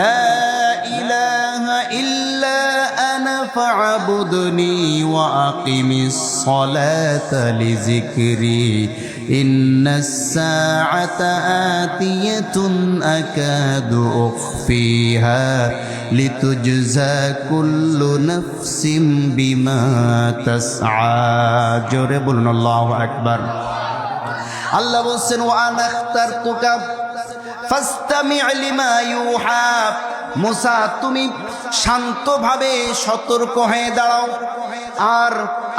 লা ইলাহা ইল্লা আনা ফা'বুদনি ওয়া আকিমিস সালাতা লিযিকরি ইন্নাস সাআতা আতিয়াতুন আকাদু উখফিহা লিতুজজা কুল্লু নাফসিম বিমা তাসআ। জোরে বলুন আল্লাহু আকবার। আল্লাহ বলছেন ওয়া আনা ইখতারতুকা ফাসতামি' লিমা ইউহা। মুসা, তুমি শান্তভাবে সতর্ক হয়ে দাঁড়াও, আর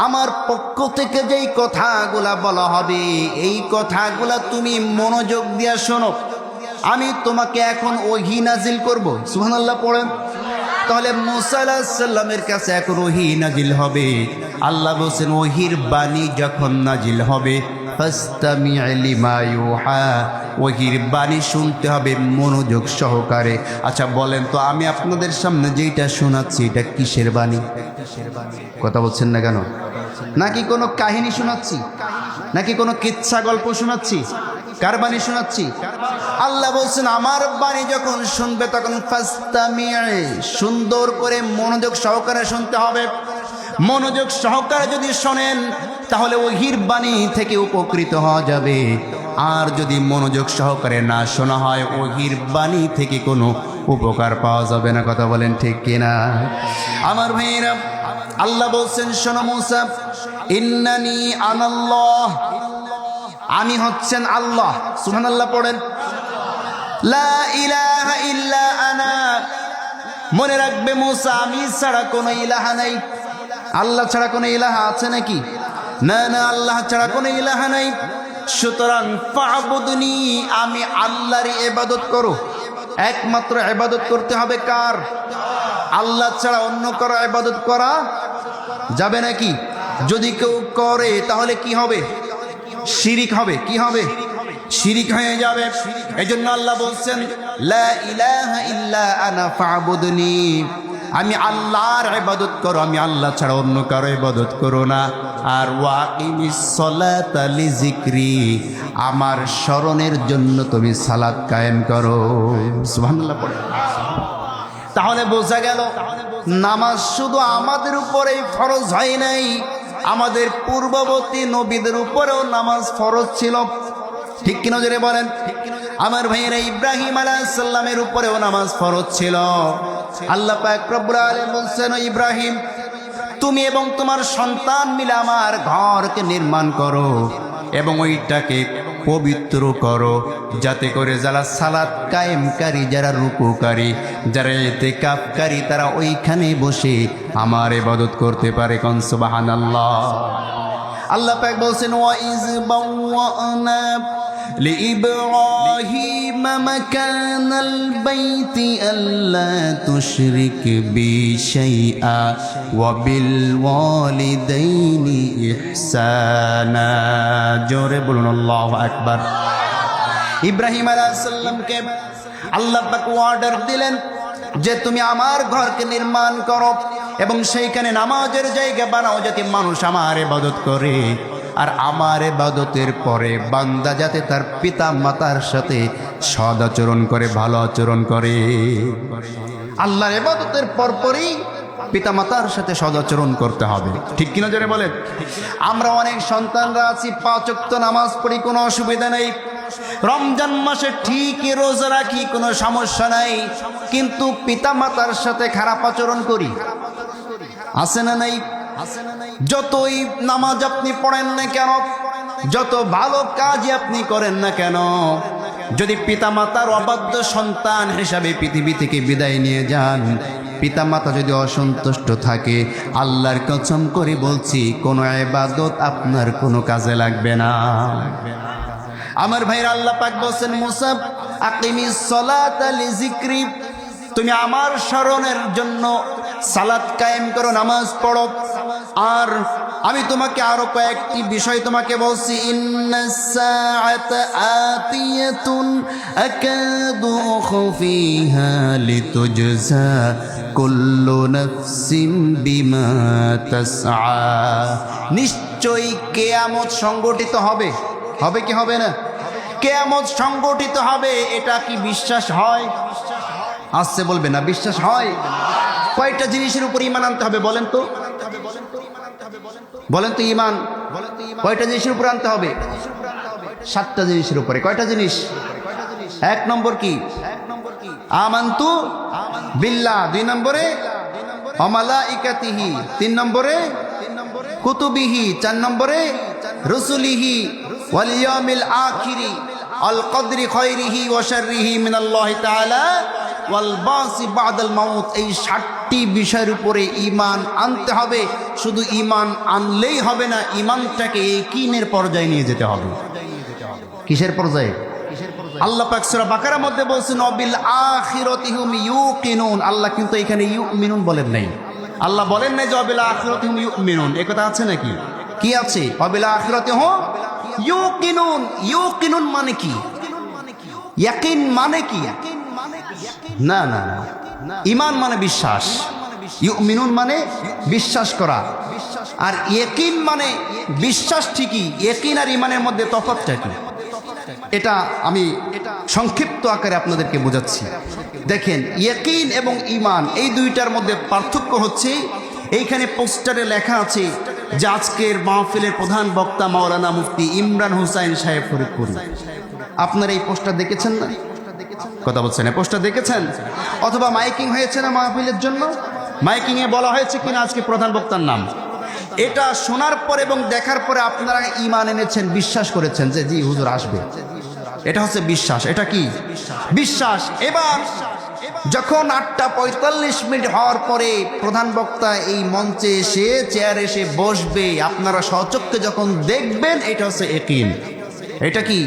আমার পক্ষ থেকে যেই কথাগুলা বলা হবে এই কথাগুলা তুমি মনোযোগ দিয়ে শোনো। আমি তোমাকে এখন ওহী নাজিল করব। সুবহানাল্লাহ পড়েন। তাহলে মুসা আলাইহিস সালামের কাছে এখন ওহী নাজিল হবে। আল্লাহ বলেন ওহীর বাণী যখন নাজিল হবে ফাসতামি' লিমা ইউহা, ওহীর বাণী শুনতে হবে মনোযোগ সহকারে। আচ্ছা বলেন তো, আমি আপনাদের সামনে যেটা শোনাচ্ছি এটা কিসের বাণী? কথা বলছেন না কেন? নাকি কোনো কাহিনী শোনাচ্ছি, নাকি কোনো কিচ্ছা গল্প শোনাচ্ছি? কার বাণী শোনাচ্ছি? আল্লাহ বলছেন আমার বাণী যখন শুনবে তখন ফাসতামি', সুন্দর করে মনোযোগ সহকারে শুনতে হবে। মনোযোগ সহকারে যদি শোনেন তাহলে ওহীর বাণী থেকে উপকৃত হওয়া যাবে। আর যদি মনোযোগ সহকারে না শোনা হয় ওহীর বাণী থেকে কোনো উপকার পাওয়া যাবে না। কথা বলেন ঠিক কিনা? আমার ভাইয়েরা, আল্লাহ বলছেন শোনো মুসা, ইন্নানি আনাল্লাহ, আমি হচ্ছেন আল্লাহ। সুবহানাল্লাহ পড়েন। লা ইলাহা ইল্লা আনা, মনে রাখবে মুসা আমি ছাড়া কোনো ইলাহা নাই। আল্লাহ ছাড়া কোনো ইলাহা আছে নাকি? না না, আল্লাহ ছাড়া কোনো ইলাহা নাই। সুতরাং ফা'বুদনি, আমি আল্লাহর ইবাদত করো। একমাত্র ইবাদত করতে হবে কার? আল্লাহ ছাড়া অন্য কারো ইবাদত করা যাবে নাকি? যদি কেউ করে তাহলে কি হবে? শিরিক হবে। কি হবে? শিরিক হয়ে যাবে। এজন্য আল্লাহ বলছেন লা ইলাহা ইল্লা আনা ফা'বুদনি, আমি আল্লাহর ইবাদত করো, আমি আল্লাহ ছাড়া অন্য কারো ইবাদত করো না। আর ওয়াকিমিস সালাতা লিযিকরি, আমার স্মরণের জন্য তুমি সালাত কায়েম করো। সুবহানাল্লাহ পড়ে। তাহলে বোঝা গেল নামাজ শুধু আমাদের উপরেই ফরজ হয় নাই, আমাদের পূর্ববর্তী নবীদের উপরেও নামাজ ফরজ ছিল। ঠিক কিনা জোরে বলেন? আমার ভাইয়েরা, ইব্রাহিম আলাইহিস সালামের উপরেও নামাজ ফরজ ছিল। আল্লাহ পাক রব্বুল আলামিন বলছেন, ইব্রাহিম তুমি এবং তোমার সন্তান মিলে আমার ঘরকে নির্মাণ করো এবং ওইটাকে পবিত্র করো, যাতে করে যারা সালাত কায়েমকারী, যারা রুকুকারী, যারা ইতিকাফকারী তারা ওইখানে বসে আমার ইবাদত করতে পারে। কোন সুবহানাল্লাহ। আল্লাহ পাক বলছেন ওয়া ইয বাওয়ানা لإبراهيم مكان البيت ألا تشرك بي شيئا وبالوالدين إحسانا। জোরে বলুন আল্লাহু আকবার। ইব্রাহিম আলাইহিস সালামকে আল্লাহ পাক অর্ডার দিলেন যে তুমি আমার ঘরকে নির্মাণ করো এবং সেইখানে নামাজের জায়গা বানাও, যাতে মানুষ আমার ইবাদত করে। আর আমার ইবাদতের পরে বান্দা যাতে তার পিতা মাতার সাথে সদ আচরণ করে, ভালো আচরণ করে। আল্লাহর ইবাদতের পরপরই পিতা মাতার সাথে সদ আচরণ করতে হবে। ঠিক কিনা জোরে বলেন? আমরা অনেক সন্তানরা আছি 5 ওয়াক্ত নামাজ পড়ি, কোনো অসুবিধা নেই। রমজান মাসে ঠিকই রোজা রাখি, কোনো সমস্যা নাই, কিন্তু পিতা মাতার সাথে খারাপ আচরণ করি। আছে না নাই? যতই নামাজ আপনি পড়েন না কেন, যত ভালো কাজ আপনি করেন না কেন, যদি পিতামাতার অবাধ্য সন্তান হিসাবে পৃথিবী থেকে বিদায় নিয়ে যান, পিতামাতা যদি অসন্তুষ্ট থাকে, আল্লাহর কসম করে বলছি কোনো ইবাদত আপনার কোনো কাজে লাগবে না। আমার ভাইরা, আল্লাহ পাক বলেন মুসা আকিমিস সালাতা লিযিকরি, তুমি আমার স্মরণের জন্য সালাত কায়েম করো, নামাজ পড়ো। আর আমি তোমাকে আরো কয়েকটি বিষয় তোমাকে বলছি, ইন্নাস সাআতা আতিয়াতুন আকাদু খুফিহা লিতুজজা কুল্লু নাফসিম বিমা তাসআ। নিশ্চয়ই কিয়ামত সংগঠিত হবে। হবে কি হবে না? কিয়ামত সংগঠিত হবে, এটা কি বিশ্বাস হয়? আসছে বলবে না, বিশ্বাস হয়। কয়টা জিনিসের উপর ঈমান আনতে হবে বলেন তো? বলেন তো ঈমান কয়টা জিনিসের উপর আনতে হবে? 7টা জিনিসের উপরে। কয়টা জিনিস? 1 নম্বর কি? আমান্তু বিল্লাহ। 2 নম্বরে ওয়া মালাইকাতিহি। 3 নম্বরে কুতুবিহি। 4 নম্বরে রুসুলিহি ওয়াল ইয়াউমিল আখিরি আল কদরি খায়রিহি ওয়া শাররিহি মিনাল্লাহি তাআলা ওয়াল বাসি বাদাল মাউত। এই 7টি বিষয়ের উপরে ঈমান আনতে হবে। শুধু ঈমান আনলেই হবে না, ঈমানটাকে ইয়াকিনের পর্যায়ে নিয়ে যেতে হবে। কিসের পর্যায়ে? আল্লাহ পাক সূরা বাকারার মধ্যে বলছেন ওয়াবিল আখিরাতি হুম ইউকিনুন। আল্লাহ কিন্তু এখানে ইউমিনুন বলেন নাই। আল্লাহ বলেন নাই যে ওয়াবিল আখিরাতি হুম ইউমিনুন। এই কথা আছে নাকি? কি আছে? ওয়াবিল আখিরাতি হুম ইউকিনুন। ইউকিনুন মানে কি? ইয়াকিন মানে কি? না না না, ঈমান মানে বিশ্বাস। ইউমিনুন মানে বিশ্বাস করা, আর ইয়াকিন মানে বিশ্বাস। ঠিকই, ইয়াকিন আর ঈমানের মধ্যে তফাৎটা কি? এটা আমি সংক্ষিপ্ত আকারে আপনাদেরকে বোঝাচ্ছি। দেখেন, ইয়াকিন এবং ঈমান এই দুইটার মধ্যে পার্থক্য হচ্ছে, এইখানে পোস্টারে লেখা আছে যে আজকের মাহফিলের প্রধান বক্তা মাওলানা মুফতি ইমরান হুসাইন সাহেব ফরিদপুরি। আপনারা এই পোস্টার দেখেছেন না? কথা বলছেন, এই পোস্টার দেখেছেন? অথবা মাইকিং হয়েছে না মাহফিলের জন্য? মাইকিংয়ে বলা হয়েছে কিনা আজকে প্রধান বক্তার নাম? এটা শোনার পর এবং দেখার পরে আপনারা ঈমান এনেছেন, বিশ্বাস করেছেন যে জি হুজুর আসবে। এটা হচ্ছে বিশ্বাস। এটা কি? বিশ্বাস। এবার যখন 8:45 হওয়ার পরে প্রধান বক্তা এই মঞ্চে এসে চেয়ারে এসে বসবে, আপনারা স্বচক্ষে যখন দেখবেন, এটা হচ্ছে ইয়াকিন। এটা কি?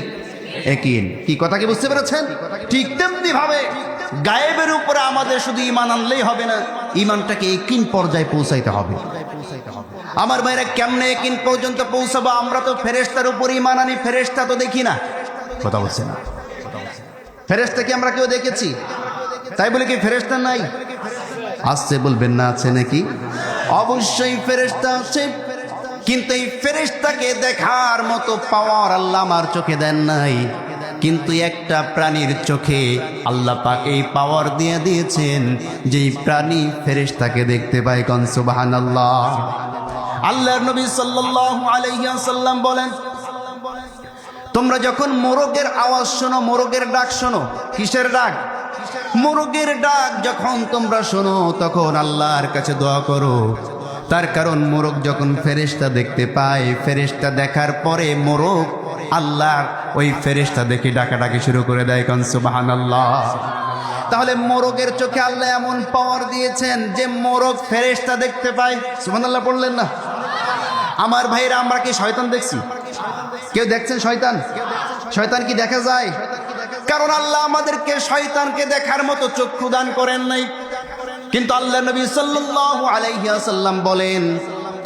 ইয়াকিন। কি কথা কি বুঝতে পেরেছেন? ঠিক তেমনি ভাবে গায়েবের উপরে আমাদের শুধু ঈমান আনলেই হবে না, ঈমানটাকে ইয়াকিন পর্যায়ে পৌঁছাইতে হবে। আমার ভাইরা, কেমনে ইয়াকিন পর্যন্ত পৌঁছাবো? আমরা তো ফেরেশতার উপর ঈমান আনি, ফেরেশতা তো দেখি না। কথা বলছে না? ফেরেশতা কি আমরা কেউ দেখেছি? তাই বলে কি ফেরেশতা নাই? আসছে বলবেন না, আছে নাকি? অবশ্যই ফেরেশতা আছে, কিন্তু এই ফেরেশতাকে দেখার মতো পাওয়ার আল্লাহ আমার চোখে দেন নাই। কিন্তু একটা প্রাণীর চোখে আল্লাহ পাক এই পাওয়ার দিয়ে দিয়েছেন, যেই প্রাণী ফেরেশতাকে দেখতে পায়। কোন সুবহানাল্লাহ। আল্লাহর নবী সাল্লাল্লাহু আলাইহি ওয়াসাল্লাম বলেন, তোমরা যখন মোরগের আওয়াজ শোনো, মোরগের ডাক শোনো। কিসের ডাক? মোরগের ডাক যখন তোমরা শোনো, তখন আল্লাহর কাছে দোয়া করো। তার কারণ মোরগ যখন ফেরেশতা দেখতে পায়, ফেরেশতা দেখার পরে মোরগ আল্লাহর ওই ফেরেশতা দেখে ডাকাডাকি শুরু করে দেয়। কোন সুবহানাল্লাহ। তাহলে মোরগের চোখে আল্লাহ এমন পাওয়ার দিয়েছেন যে মোরগ ফেরেশতা দেখতে পায়। সুবহানাল্লাহ পড়লেন না? আমার ভাইরা, আমরা কি শয়তান দেখছি? কেউ দেখছেন শয়তান? শয়তান কি দেখা যায়? কারণ আল্লাহ আমাদেরকে শয়তানকে দেখার মতো চক্ষু দান করেন নাই। কিন্তু আল্লাহ নবী সাল্লাল্লাহু আলাইহি ওয়াসাল্লাম বলেন,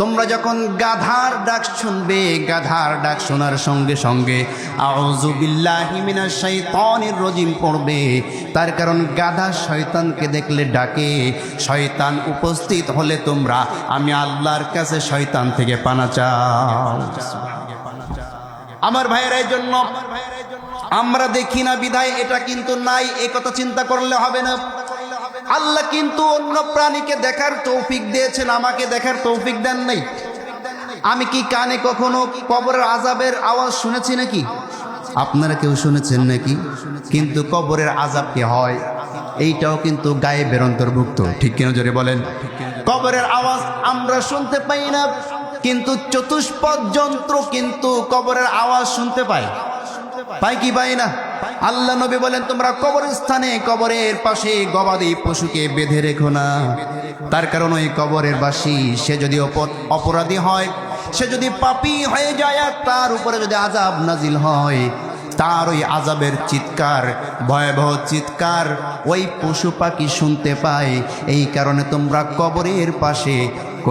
তোমরা যখন গাধার ডাক শুনবে, গাধার ডাক শোনার সঙ্গে সঙ্গে আউযু বিল্লাহি মিনাশ শাইতানির রাজিম পড়বে। তার কারণ গাধা শয়তানকে দেখলে ডাকে। শয়তান উপস্থিত হলে তোমরা আমি আল্লাহর কাছে শয়তান থেকে পানা চাও। আমার ভাইয়ের, এই জন্য আমরা দেখি না বিধায় এটা কিন্তু নাই, এ কথা চিন্তা করলে হবে না। আল্লাহ কিন্তু অন্য প্রাণীকে দেখার তৌফিক দিয়েছেন, আমাকে দেখার তৌফিক দেন নাই। আমি কি কানে কখনো কবরের আযাবের আওয়াজ শুনেছি নাকি? আপনারা কেউ শুনেছেন নাকি? কিন্তু কবরের আযাব কি হয়, এইটাও কিন্তু গায়েবের অন্তর্ভুক্ত। ঠিক কিনা জোরে বলেন? কবরের আওয়াজ আমরা শুনতে পাই না, কিন্তু চতুষ্পদ যন্ত্র কিন্তু কবরের আওয়াজ শুনতে পায়। পাই কি পাই না? আল্লাহ নবী বলেন, তোমরা কবরস্থানে কবরের পাশে গবাদি পশুকে বেঁধে রেখো না। তার কারণ ওই কবরের বাসী, সে যদি অপরাধী হয়, সে যদি পাপী হয়ে যায়, আর তার উপরে যদি আযাব নাজিল হয়, তার ওই আযাবের চিৎকার, ভয়াবহ চিৎকার ওই পশু পাখি শুনতে পায়। এই কারণে তোমরা কবরের পাশে